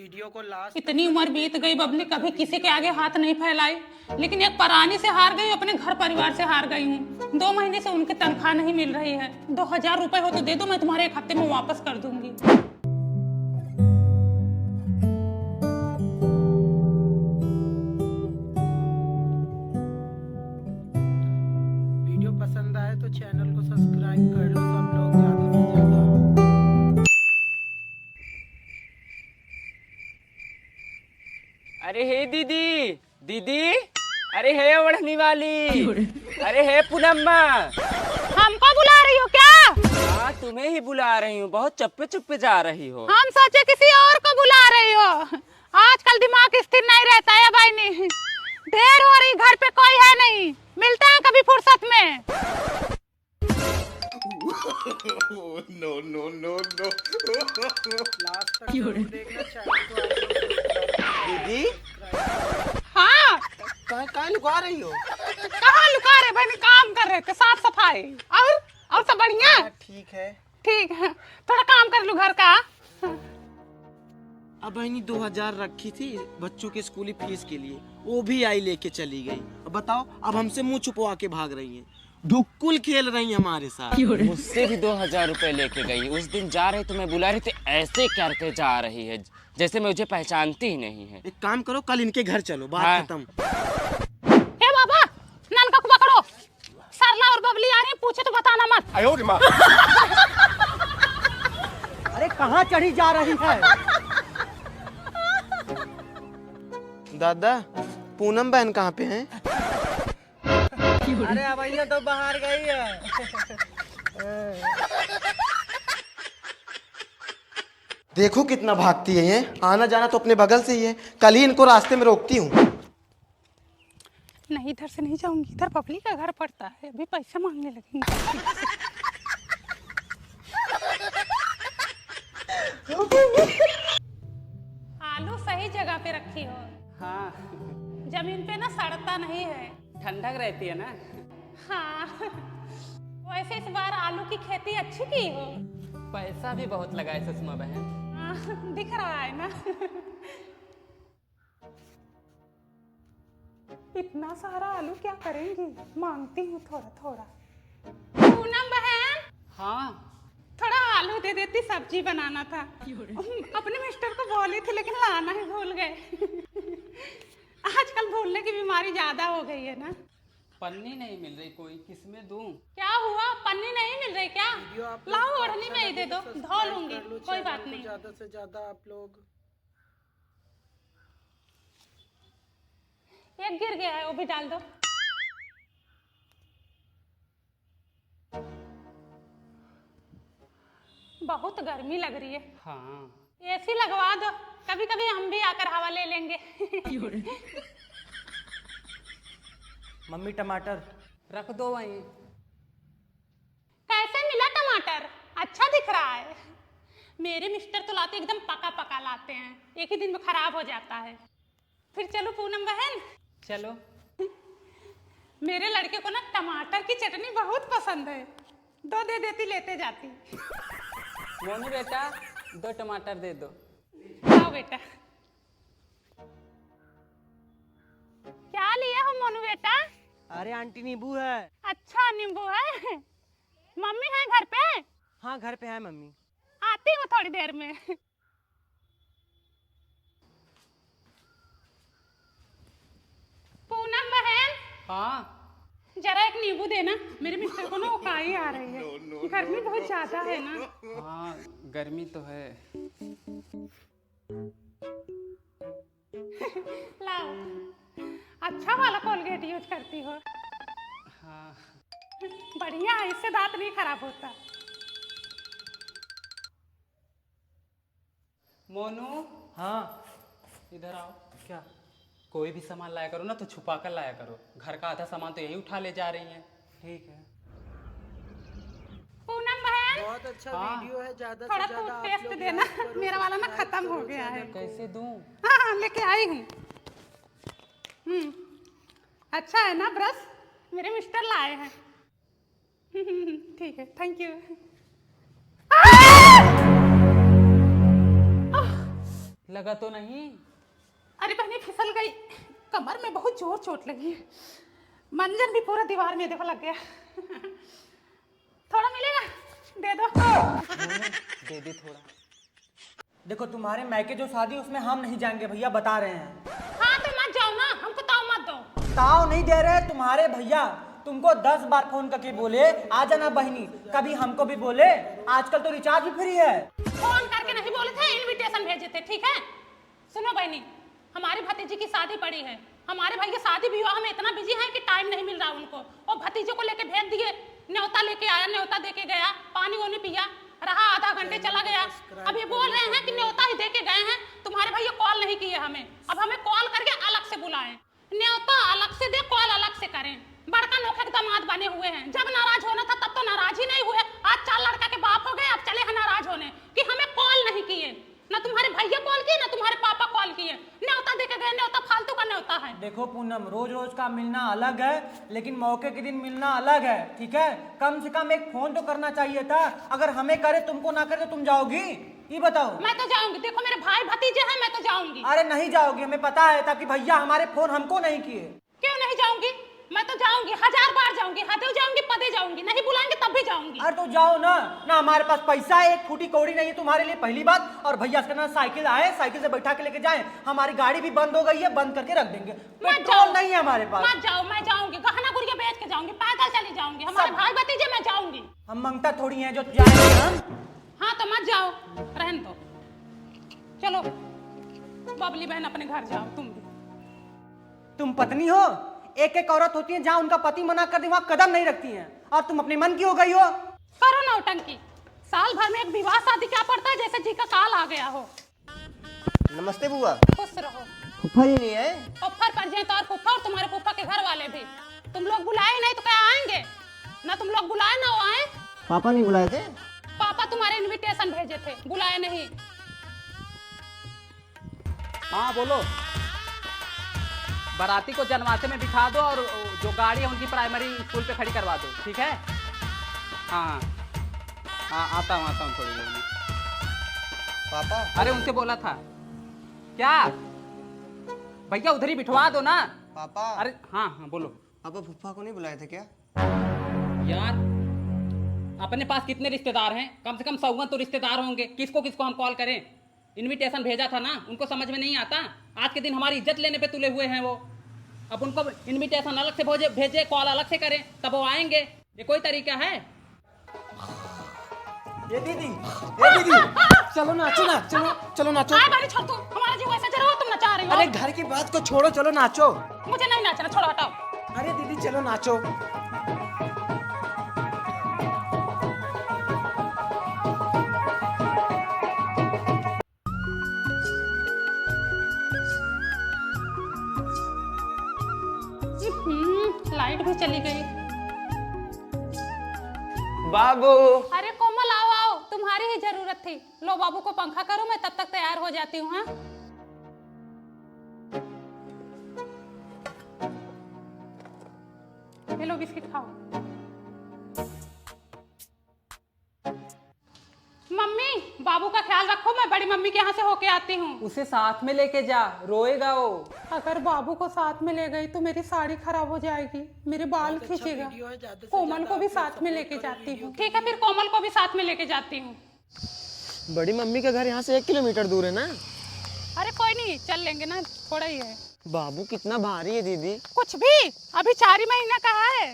Video को last. इतनी उम्र बीत गई बबली, कभी किसी के आगे हाथ नहीं फैलाई, लेकिन एक परानी से हार गई, अपने घर परिवार से हार गई हूँ। 2 महीने से उनकी तनख्वाह नहीं मिल रही है। 2000 रुपए हो तो दे दो, मैं तुम्हारे 1 हफ्ते में वापस कर दूंगी। वीडियो पसंद आए तो चैनल को सब्सक्राइब कर लो सब लोग, ज्यादा से ज्यादा। अरे हे दीदी, दीदी, अरे हे ओढ़नी वाली, अरे हे पूनम्मा। हमको बुला रही हो क्या? हाँ तुम्हें ही बुला रही हूँ, बहुत चप्पे चुप्पे जा रही हो। हम सोचे किसी और को बुला रही हो। आजकल दिमाग स्थिर नहीं रहता है भाई। नहीं देर हो रही, घर पे कोई है नहीं, मिलते हैं कभी फुर्सत में। no, no, no, no. Last तक जरूर देखना चैनल को। दीदी हाँ, कहाँ लुका रही हो? कहाँ लुका रहे भाई? काम कर रहे थे, साफ सफाई। और सब बढ़िया? ठीक है। ठीक है, थोड़ा काम कर लूँ घर का। अब बहनी 2000 रखी थी बच्चों के स्कूली फीस के लिए, वो भी आई लेके चली गई। अब बताओ, अब हमसे मुंह छुपवा के भाग रही हैं, ढुक्कुल खेल रही हैं हमारे साथ। मुझसे भी 2000 रुपए लेके गई। उस दिन जा रही तो मैं बुला रही थी, ऐसे करके जा रही है जैसे मुझे पहचानती ही नहीं है। एक काम करो, कल इनके घर चलो, बात हाँ। खत्म। हे बाबा, ननका को पकड़ो। सरला और बबली आ रही, पूछे तो बताना मत। अरे कहाँ चढ़ी जा रही है? दादा, पूनम बहन कहाँ पे हैं? अरे अवैया तो बाहर गई है। देखो कितना भागती है ये, आना जाना तो अपने बगल से ही है। कल ही इनको रास्ते में रोकती हूँ। नहीं, इधर से नहीं जाऊंगी, इधर बबली का घर पड़ता है, अभी पैसे मांगने लगेंगे। आलू सही जगह पे रखी हो। हाँ जमीन पे ना सड़ता नहीं है। ठंडक रहती है ना। हाँ, वैसे इस बार आलू की खेती अच्छी की हो। पैसा भी बहुत लगा है सुषमा बहन। हाँ, दिख रहा है ना। इतना सारा आलू क्या करेंगी, मांगती हूँ थोड़ा थोड़ा। पूनम बहन, हाँ थोड़ा आलू दे देती, सब्जी बनाना था। अपने मिस्टर को बोली थी लेकिन लाना ही भूल गए। आजकल भूलने की बीमारी ज्यादा हो गई है ना। पन्नी नहीं मिल रही कोई, किसमें दूं? क्या हुआ, पन्नी नहीं मिल रही क्या? लाओ ओढ़नी में ही दे दो, धो लूंगी, कोई बात नहीं। ज्यादा से ज्यादा आप लोग। एक गिर गया है, वो भी डाल दो। बहुत गर्मी लग रही है। हाँ एसी लगवा दो, कभी कभी हम भी आकर हवा ले लेंगे। मम्मी टमाटर रख दो वहीं। कैसे मिला टमाटर? अच्छा दिख रहा है। मेरे मिस्टर तो लाते एकदम पका पका लाते हैं, एक ही दिन में खराब हो जाता है। फिर चलो पूनम बहन, चलो। मेरे लड़के को ना टमाटर की चटनी बहुत पसंद है, 2 दे देती, लेते जाती। मोनू बेटा 2 टमाटर दे दो। आओ बेटा। क्या लिया हो मोनू बेटा? अरे आंटी नींबू है। अच्छा नींबू है। मम्मी है घर पे? हाँ घर पे है मम्मी। आती हूँ थोड़ी देर में। पूनम बहन, हाँ जरा एक नींबू देना, मेरे मिस्टर को ना उकाई आ रही है। गर्मी बहुत ज्यादा है ना। हाँ गर्मी तो है। लाओ, अच्छा वाला कोलगेट यूज करती हो। हाँ बढ़िया है, इससे दांत नहीं खराब होता। मोनू, हाँ इधर आओ। क्या? कोई भी सामान लाया करो ना तो छुपा कर लाया करो, घर का आधा सामान तो यही उठा ले जा रही हैं। ठीक है। पूनम बहन, बहुत अच्छा हाँ। वीडियो है, ज्यादा थोड़ा से ज्यादा आप टूथपेस्ट लोग देना, like करो, मेरा वाला ना subscribe खत्म करो हो गया है। channel को। कैसे दूं? हाँ लेके आई हूँ। अच्छा है ना ब्रश, मेरे मिस्टर लाए हैं। ठीक है, थैंक यू। लगा तो नहीं? अरे बहनी फिसल गई, कमर में बहुत जोर चोट लगी। मंजन भी पूरा दीवार में देखो लग गया। थोड़ा मिलेगा? दे दो। दे दे थोड़ा। देखो तुम्हारे मायके जो शादी उसमें हम नहीं जाएंगे भैया, बता रहे हैं। हाँ तो मत जाओ ना, हमको ताव मत दो। ताव नहीं दे रहे तुम्हारे भैया, तुमको 10 बार फोन करके बोले आ जाना बहनी, कभी हमको भी बोले। आजकल तो रिचार्ज भी फ्री है। फोन करके नहीं बोले थे, इनविटेशन भेजे थे। ठीक है सुनो बहनी, हमारी भतीजी की शादी पड़ी है। हमारे भैया शादी विवाह में इतना बिजी है कि टाइम नहीं मिल रहा उनको। और भतीजे को लेके भेज दिए, न्योता लेके आया, न्योता दे के गया, पानी वो नहीं पिया, रहा आधा घंटे चला गया। अब ये बोल रहे हैं कि न्योता ही दे के गए हैं, तुम्हारे भैया कॉल नहीं किए हमें। अब हमें कॉल करके अलग से बुलाएं, न्योता अलग से दे, कॉल अलग से करें। बड़का नोखे दामाद बने हुए हैं, जब नाराज होना था तब तो नाराज ही नहीं हुए। आज 4 लड़का के बाप हो गए, अब चले हैं नाराज होने कि हमें कॉल नहीं किए। ना तुम्हारे भैया कॉल किए, ना तुम्हारे पापा कॉल किए। न्योता देके गए, न्योता फालतू का न्योता है। देखो पूनम, रोज रोज का मिलना अलग है, लेकिन मौके के दिन मिलना अलग है। ठीक है, कम से कम एक फोन तो करना चाहिए था। अगर हमें करे तुमको ना करे तो तुम जाओगी? ये बताओ। मैं तो जाऊंगी, देखो मेरे भाई भतीजे हैं, मैं तो जाऊंगी। अरे नहीं जाओगी, हमें पता है, ताकि भैया हमारे फोन हमको नहीं किए। क्यों नहीं जाऊंगी? मैं तो जाऊंगी, 1000 बार जाऊंगी, हदे जाऊंगी, पदे जाऊंगी, नहीं बुलाएंगे तब भी जाऊंगी। अरे तो जाओ ना। ना हमारे पास पैसा है, एक फूटी कौड़ी नहीं है तुम्हारे लिए, पहली बात। और भैया इसके ना साइकिल आए, साइकिल से बैठा के लेके जाएं। हमारी गाड़ी भी बंद हो गई है, बंद करके रख देंगे। पेट्रोल नहीं है हमारे पास। मत जाओ, मैं जाऊंगी, गहना गुड़िया बेच के जाऊंगी, पैदल चली जाऊंगी। हमारे भाई भतीजे, मैं जाऊंगी। हम मंगता थोड़ी हैं जो जाएंगे हम। हाँ तो मत जाओ, रहन दो। चलो बबली बहन अपने घर जाओ, तुम भी। तुम पत्नी हो, एक एक औरत होती है, जहाँ उनका पति मना कर दे वहाँ कदम नहीं रखती हैं। और तुम अपने मन की हो गई हो। करो नौटंकी, साल भर में एक विवाह शादी क्या पड़ता है, जैसे जी का काल आ गया हो। नमस्ते बुआ। खुश रहो। फूफा जी नहीं है? फुफ्फर पर जें तो और फुफ्फा, और तुम्हारे फुफ्फा के घर वाले भी। तुम लोग बुलाए नहीं तो क्या आएंगे? ना तुम लोग बुलाए ना वो आए। पापा नहीं बुलाए थे? पापा तुम्हारे इनविटेशन भेजे थे, बुलाए नहीं। हाँ बोलो। बाराती को जनवासे में बिठा दो और जो गाड़ी है उनकी प्राइमरी स्कूल पे खड़ी करवा दो, ठीक है? हाँ हाँ आता हूँ थोड़ी देर में। पापा अरे उनसे बोला था क्या? भैया उधर ही बिठवा दो ना। पापा अरे हाँ हाँ बोलो। पापा फूफा को नहीं बुलाए थे क्या? यार अपने पास कितने रिश्तेदार हैं? कम से कम 100 तो रिश्तेदार होंगे। किसको किसको हम कॉल करें? इनविटेशन भेजा था ना, उनको समझ में नहीं आता। आज के दिन हमारी इज्जत लेने पे तुले हुए हैं वो। अब उनको इनविटेशन अलग से भेजे, कॉल अलग से करें, तब वो आएंगे। ये कोई तरीका है? ये दीदी, चलो नाचो ना, चलो चलो नाचो। आए बारी छोड़, तू हमारा जीव ऐसे जरा, तुम नचा रही हो। अरे घर की बात को छोड़ो, चलो नाचो। मुझे नहीं नाचना, छोड़ो हटाओ। अरे दीदी चलो नाचो। लाइट भी चली गई। बाबू अरे कोमल आओ आओ, तुम्हारी ही जरूरत थी। लो बाबू को पंखा करो, मैं तब तक तैयार हो जाती हूँ। हाँ ये लो बिस्किट खाओ। मम्मी बाबू का ख्याल रखो, मैं बड़ी मम्मी के यहाँ से होके आती हूँ। उसे साथ में लेके जा, रोएगा वो। अगर बाबू को साथ में ले गई तो मेरी साड़ी खराब हो जाएगी, मेरे बाल खींचेगा। कोमल को भी साथ में लेके जाती हूँ। ठीक है फिर कोमल को भी साथ में लेके जाती हूँ। बड़ी मम्मी का घर यहाँ से 1 किलोमीटर दूर है ना? अरे कोई नहीं, चल लेंगे ना, थोड़ा ही है। बाबू कितना भारी है दीदी। कुछ भी, अभी 4 ही महीना का है।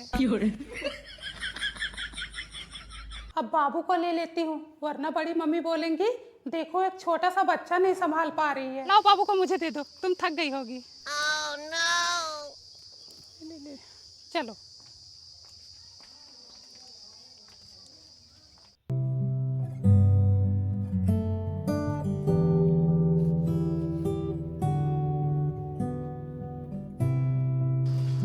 अब बाबू को ले लेती हूँ, वरना बड़ी मम्मी बोलेंगी देखो एक छोटा सा बच्चा नहीं संभाल पा रही है। लाओ बाबू को मुझे दे दो, तुम थक गई होगी। Oh, no. चलो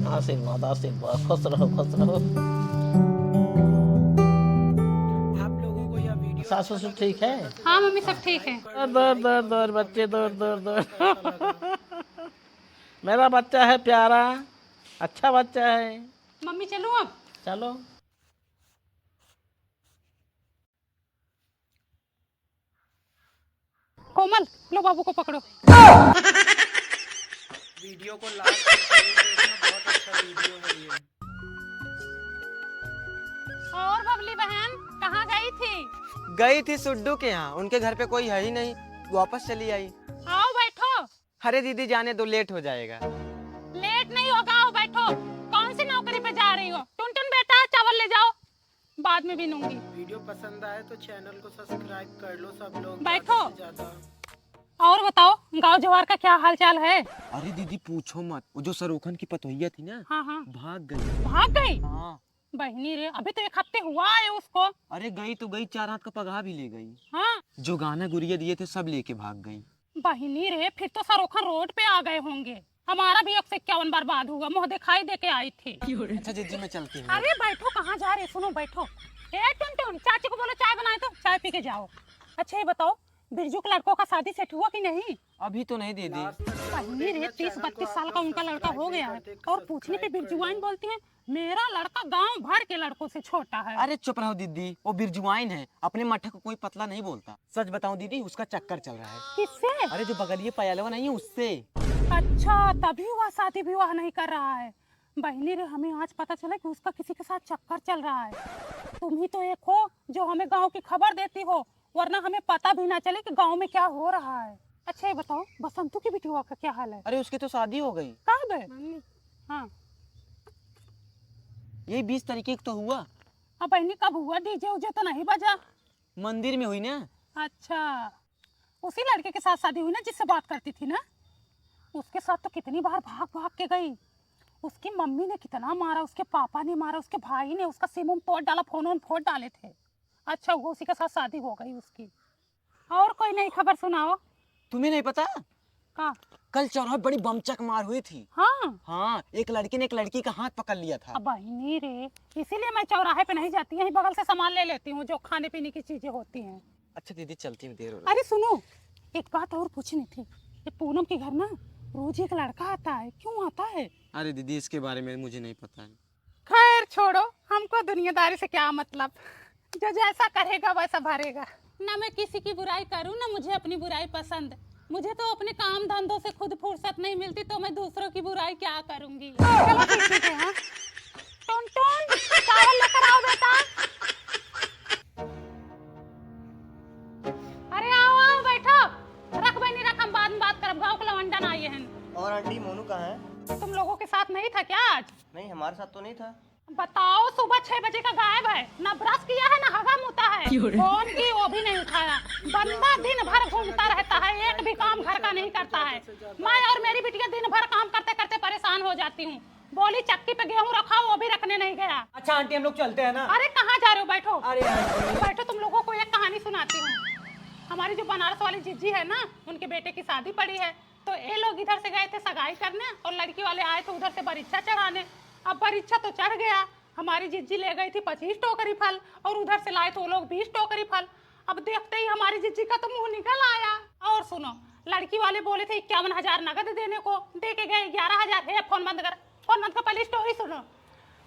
आशीर्वाद आशीर्वाद, खुश रहो खुश रहो। सास ससुर ठीक है? हाँ मम्मी सब ठीक है। दौड़ दौड़ दौड़ बच्चे दौड़ दौड़ दौड़। मेरा बच्चा है प्यारा, अच्छा बच्चा है। मम्मी चलूं अब? चलो। कोमल लो बाबू को पकड़ो। वीडियो को लास्ट तक जरूर देखना, बहुत अच्छा वीडियो है ये। और बबली बहन कहाँ गई थी? गई थी सुड्डू के यहाँ, उनके घर पे कोई है ही नहीं, वापस चली आई। आओ बैठो। अरे दीदी जाने दो, लेट हो जाएगा। लेट नहीं होगा, आओ बैठो। कौन सी नौकरी पे जा रही हो? टुनटुन बेटा चावल ले जाओ, बाद में बीनूंगी। वीडियो पसंद आए तो चैनल को सब्सक्राइब कर लो सब लोग। बैठो। ज़्यादा से ज़्यादा। और बताओ गांव जवार का क्या हाल चाल है? अरे दीदी पूछो मत, वो जो सरोखन की पतोहिया थी ना, हाँ हाँ भाग गई। भाग गई? हाँ। बहनी रे, अभी तो 1 हफ्ते हुआ है उसको। अरे गई तो गई, 4 हाथ का पगहा भी ले गई। हाँ जो गाना गुड़िया दिए थे सब लेके भाग गई। बहनी रे, फिर तो सरोखन रोड पे आ गए होंगे। हमारा भी 151 बर्बाद हुआ, मुँह दिखाई दे के आई थी। अच्छा दीदी मैं चलती हूँ। अरे बैठो, कहाँ जा रहे? सुनो बैठो। ए टुनटुन, चाची को बोलो चाय बनाए तो चाय पी के जाओ। अच्छा ये बताओ, बिरजू के लड़कों का शादी सेट हुआ कि नहीं? अभी तो नहीं दीदी। बहनी रे, 30-32 साल का उनका लड़का हो गया है और पूछने पे बिरजुआइन बोलती है। मेरा लड़का गांव भर के लड़कों से छोटा है। अरे चुप रहो दीदी, वो बिरजुआइन है, अपने मठा को कोई पतला नहीं बोलता। सच बताऊं दीदी, उसका चक्कर चल रहा है। किससे? अरे जो बगलिए पयालवा नहीं है उससे। अच्छा तभी वह शादी विवाह नहीं कर रहा है। बहनी रे, हमें आज पता चला कि उसका किसी के साथ चक्कर चल रहा है। तुम ही तो एक हो जो हमें गांव की खबर देती हो, वरना हमें पता भी ना चले कि गांव में क्या हो रहा है। अच्छा ये बताओ, बसंतु की बेटी का क्या हाल है? अरे उसकी तो शादी हो गई। कब है? हाँ यही 20 तारीख को तो हुआ। अब बहनी कब हुआ? डीजे उजे तो नहीं बजा? मंदिर में हुई ना। अच्छा, उसी लड़के के साथ शादी हुई ना जिससे बात करती थी ना? उसके साथ तो कितनी बार भाग भाग के गई। उसकी मम्मी ने कितना मारा, उसके पापा ने मारा, उसके भाई ने उसका सिम तोड़ डाला, फोन फोड़ डाले थे। अच्छा हुआ उसी के साथ शादी हो गई उसकी। और कोई नई खबर सुनाओ। तुम्हें नहीं पता? हाँ कल चौराहे बड़ी बमचक मार हुई थी। हाँ हाँ, एक लड़के ने एक लड़की का हाथ पकड़ लिया था। अब बहनी रे, इसीलिए मैं चौराहे पे नहीं जाती, यहीं बगल से सामान ले लेती हूँ जो खाने पीने की चीजें होती हैं। अच्छा दीदी चलती हूँ, देर हो रही। अरे सुनो, एक बात और पूछनी थी। ये पूनम के घर ना रोज एक लड़का आता है, क्यों आता है? अरे दीदी इसके बारे में मुझे नहीं पता है। खैर छोड़ो, हमको दुनियादारी से क्या मतलब, जो जैसा करेगा वैसा भरेगा। ना मैं किसी की बुराई करूँ ना मुझे अपनी बुराई पसंद। मुझे तो अपने काम धंधों से खुद फुर्सत नहीं मिलती, तो मैं दूसरों की बुराई क्या करूंगी। चलो ठीक है। हाँ टुनटुन, चावल लेकर आओ बेटा। अरे आओ आओ बैठो। रख बनी रख, हम बाद में बात करब। गाँव के लवंडन आए हैं। और आंटी मोनू कहाँ है? तुम लोगों के साथ नहीं था क्या आज? नहीं हमारे साथ तो नहीं था। बताओ, सुबह 6 बजे का गायब है, ना ब्रश किया है ना हगा मुता है, फोन की वो भी नहीं उठाया। बंदा दिन भर घूमता रहता है, एक भी काम घर का नहीं करता है। मैं और मेरी बिटिया दिन भर काम करते करते परेशान हो जाती हूँ। बोली चक्की पे गेहूँ रखा, वो भी रखने नहीं गया। अच्छा आंटी हम लोग चलते हैं ना। अरे कहाँ जा रहे हो? बैठो। अरे आंटी बैठो, तुम लोगों को एक कहानी सुनाती हूँ। हमारी जो बनारस वाली जीजी है ना, उनके बेटे की शादी पड़ी है, तो ये लोग इधर से गए थे सगाई करने और लड़की वाले आए थे उधर से परीक्षा चढ़ाने। अब परीक्षा तो चढ़ गया, हमारी जिज्जी ले गई थी 25 टोकरी फल और उधर से लाए थे वो लोग 20 टोकरी फल। अब देखते ही हमारी जिज्जी का तो मुंह निकल आया। और सुनो, लड़की वाले बोले थे 51,000 नगद देने को, दे के गए 11,000। है फोन बंद कर, फोन बंद कर, पहले स्टोरी सुनो।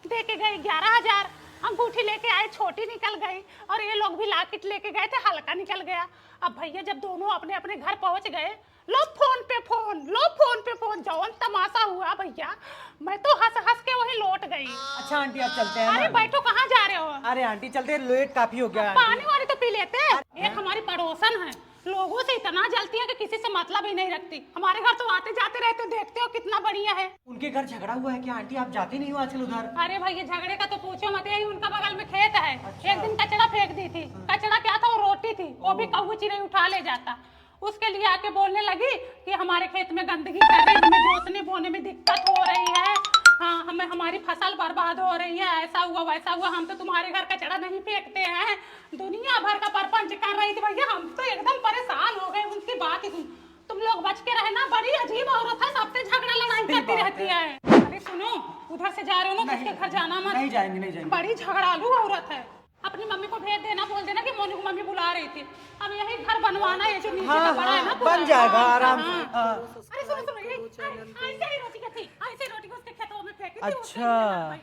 दे के गए 11,000, अंगूठी लेके आए छोटी निकल गई, और ये लोग भी लॉकेट लेके गए थे हल्का निकल गया। अब भैया जब दोनों अपने अपने घर पहुंच गए, लो फोन पे फोन, लो फोन पे फोन, जौन तमाशा हुआ भैया, मैं तो हंस हंस के वही लौट गई। अच्छा आंटी आप चलते हैं अरे ना। बैठो, कहाँ जा रहे हो? अरे आंटी चलते हैं, लेट काफी हो गया। पानी वानी तो पी लेते। एक हमारी पड़ोसन है, लोगों से इतना जलती है कि किसी से मतलब ही नहीं रखती। हमारे घर तो आते जाते रहते, देखते हो कितना बढ़िया है। उनके घर झगड़ा हुआ है क्या आंटी? आप जाती नहीं हो आजकल उधर? अरे भैया झगड़े का तो पूछो मत, यही उनका बगल में खेत है। एक दिन कचड़ा फेंक दी थी। कचड़ा क्या था? वो रोटी थी, वो भी कौवा चिड़ै उठा ले जाता। उसके लिए आके बोलने लगी कि हमारे खेत में गंदगी कर रही है, हमें जोतने बोने में दिक्कत हो रही है, हाँ हमें हमारी फसल बर्बाद हो रही है, ऐसा हुआ वैसा हुआ, हम तो तुम्हारे घर कचड़ा नहीं फेंकते हैं। दुनिया भर का परपंच कर रही थी भैया, हम तो एकदम परेशान हो गए उनकी बात ही सुन। तुम लोग बच के रहना, बड़ी अजीब औरत है, सबसे झगड़ा लड़ाई करती रहती है। अरे सुनो, उधर से जा रहे हो ना, किसके घर जाना मत। नहीं जाएंगे नहीं जाएंगे। बड़ी झगड़ालू औरत है। अपनी मम्मी को भेज देना, बोल देना कि मोनू को मम्मी बुला रही थी। अब यही घर बनवाना है जो नीचे का बड़ा है ना, बन जाएगा आराम से। अरे सुनो सुनो, ऐसे ही रोटी का थी, ऐसे रोटी को उसके खेतों में फेंकी थी। अच्छा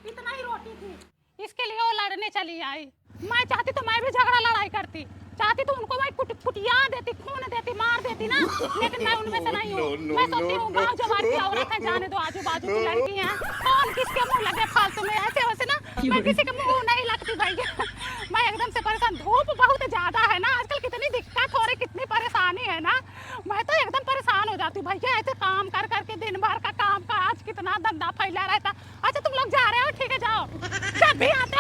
इतना ही रोटी थी, इसके लिए वो लड़ने चली आई। मैं चाहती तो मैं भी झगड़ा लड़ाई करती, चाहती तो उनको मैं कुटिया देती, खून देती, मार देती ना, लेकिन मैं उनमें से नहीं हूँ। मैं सोचती हूँ गाँव जवान की औरत है, जाने दो, आजू बाजू की लड़की हैं, कौन किसके मुंह लगे फालतू में, ऐसे वैसे ना मैं किसी के मुंह नहीं लगती भैया। मैं एकदम से परेशान, धूप बहुत ज्यादा है ना आजकल, कितनी दिक्कत हो रही, कितनी परेशानी है ना, मैं तो एकदम परेशान हो जाती हूँ भैया। ऐसे काम कर करके दिन भर का काम का आज कितना धंधा फैला रहता। अच्छा तुम लोग जा रहे हो, ठीक है जाओ, जब भी आते